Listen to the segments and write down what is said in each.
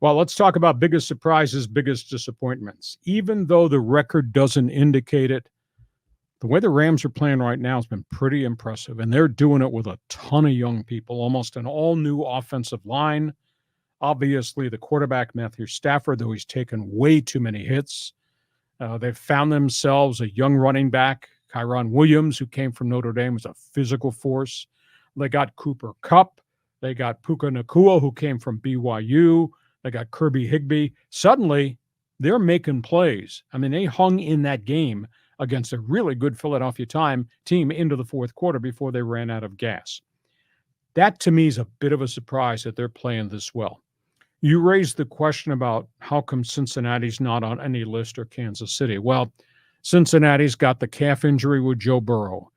Well, let's talk about biggest surprises, biggest disappointments. Even though the record doesn't indicate it, the way the Rams are playing right now has been pretty impressive, and they're doing it with a ton of young people, almost an all-new offensive line. Obviously, the quarterback, Matthew Stafford, though he's taken way too many hits. They've found themselves a young running back, Kyron Williams, who came from Notre Dame, was a physical force. They got Cooper Kupp. They got Puka Nacua, who came from BYU. They got Kirby Higbee. Suddenly, they're making plays. I mean, they hung in that game against a really good Philadelphia team into the fourth quarter before they ran out of gas. That, to me, is a bit of a surprise that they're playing this well. You raised the question about how come Cincinnati's not on any list or Kansas City. Well, Cincinnati's got the calf injury with Joe Burrow.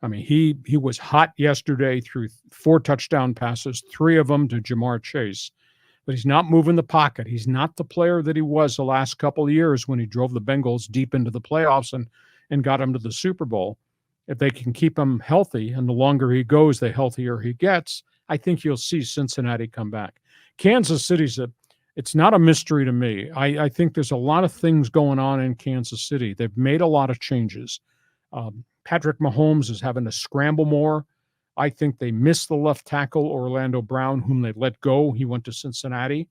I mean, he was hot yesterday, threw 4 touchdown passes, 3 of them to Jamar Chase. But he's not moving the pocket. He's not the player that he was the last couple of years when he drove the Bengals deep into the playoffs and got him to the Super Bowl. If they can keep him healthy, and the longer he goes, the healthier he gets, I think you'll see Cincinnati come back. Kansas City's it's not a mystery to me. I think there's a lot of things going on in Kansas City. They've made a lot of changes. Patrick Mahomes is having to scramble more. I think they missed the left tackle, Orlando Brown, whom they let go. He went to Cincinnati.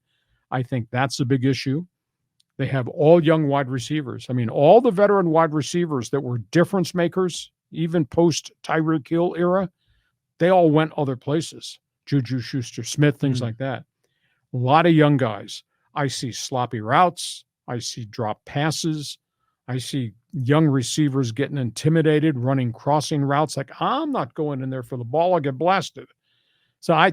I think that's a big issue. They have all young wide receivers. I mean, all the veteran wide receivers that were difference makers, even post-Tyreek Hill era, they all went other places. Juju Schuster-Smith, things like that. A lot of young guys. I see sloppy routes. I see drop passes. I see young receivers getting intimidated, running crossing routes. Like, I'm not going in there for the ball. I'll get blasted. So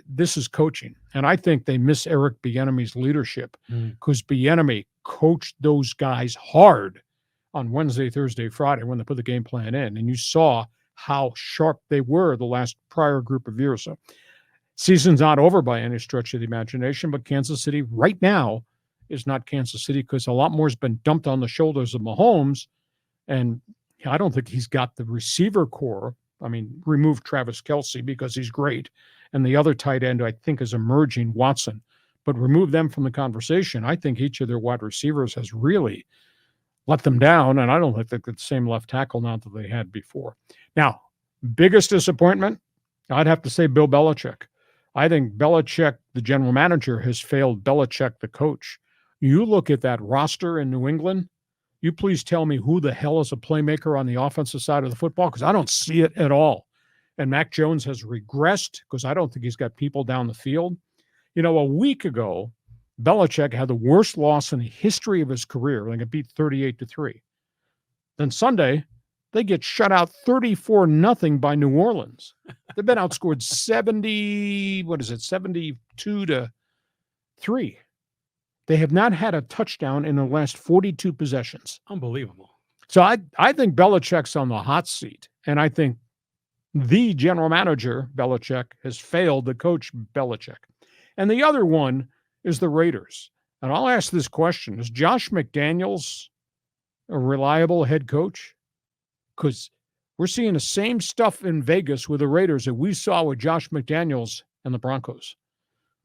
this is coaching. And I think they miss Eric Bieniemy's leadership because Bieniemy coached those guys hard on Wednesday, Thursday, Friday when they put the game plan in. And you saw how sharp they were the last prior group of years. So season's not over by any stretch of the imagination, but Kansas City right now is not Kansas City because a lot more has been dumped on the shoulders of Mahomes. And I don't think he's got the receiver core. I mean, remove Travis Kelce because he's great. And the other tight end, I think, is emerging, Watson. But remove them from the conversation. I think each of their wide receivers has really let them down. And I don't think they've got the same left tackle now that they had before. Now, biggest disappointment, I'd have to say Bill Belichick. I think Belichick, the general manager, has failed Belichick, the coach. You look at that roster in New England, you please tell me who the hell is a playmaker on the offensive side of the football, because I don't see it at all. And Mac Jones has regressed because I don't think he's got people down the field. You know, a week ago, Belichick had the worst loss in the history of his career. They got beat 38-3. Then Sunday, they get shut out 34-0 by New Orleans. They've been outscored 72-3. They have not had a touchdown in the last 42 possessions. Unbelievable. So I think Belichick's on the hot seat, and I think the general manager, Belichick, has failed the coach, Belichick. And the other one is the Raiders. And I'll ask this question. Is Josh McDaniels a reliable head coach? Because we're seeing the same stuff in Vegas with the Raiders that we saw with Josh McDaniels and the Broncos.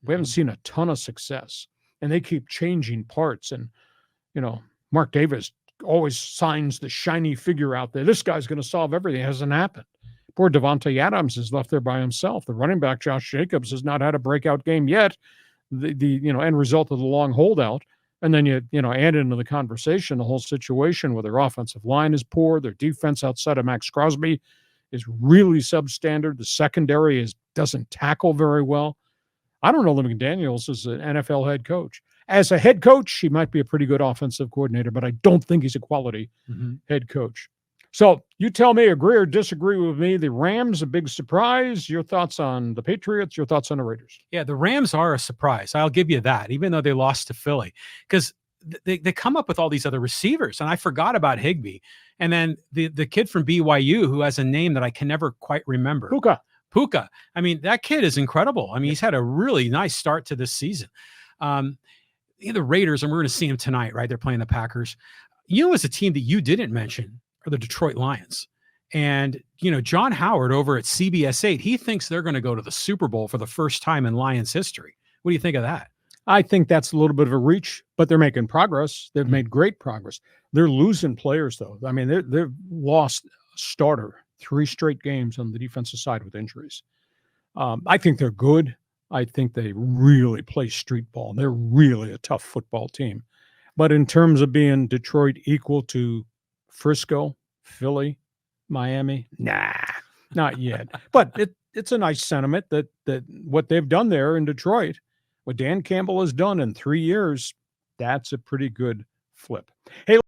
We haven't seen a ton of success. And they keep changing parts. And, you know, Mark Davis always signs the shiny figure out there. This guy's going to solve everything. It hasn't happened. Poor Devontae Adams is left there by himself. The running back, Josh Jacobs, has not had a breakout game yet. The end result of the long holdout. And then you add into the conversation the whole situation where their offensive line is poor. Their defense outside of Max Crosby is really substandard. The secondary doesn't tackle very well. I don't know that McDaniels is an NFL head coach. As a head coach, he might be a pretty good offensive coordinator, but I don't think he's a quality head coach. So you tell me, agree or disagree with me. The Rams, a big surprise. Your thoughts on the Patriots, your thoughts on the Raiders? Yeah, the Rams are a surprise. I'll give you that, even though they lost to Philly, because they come up with all these other receivers, and I forgot about Higbee. And then the kid from BYU who has a name that I can never quite remember. Puka. I mean, that kid is incredible. I mean, he's had a really nice start to this season. The Raiders, and we're going to see him tonight, right? They're playing the Packers. You know, as a team that you didn't mention are the Detroit Lions. And, John Howard over at CBS 8, he thinks they're going to go to the Super Bowl for the first time in Lions history. What do you think of that? I think that's a little bit of a reach, but they're making progress. They've made great progress. They're losing players, though. I mean, they've lost a starter 3 straight games on the defensive side with injuries. I think they're good. I think they really play street ball. They're really a tough football team. But in terms of being Detroit equal to Frisco, Philly, Miami, nah, not yet. But it's a nice sentiment that what they've done there in Detroit, what Dan Campbell has done in 3 years, that's a pretty good flip. Hey,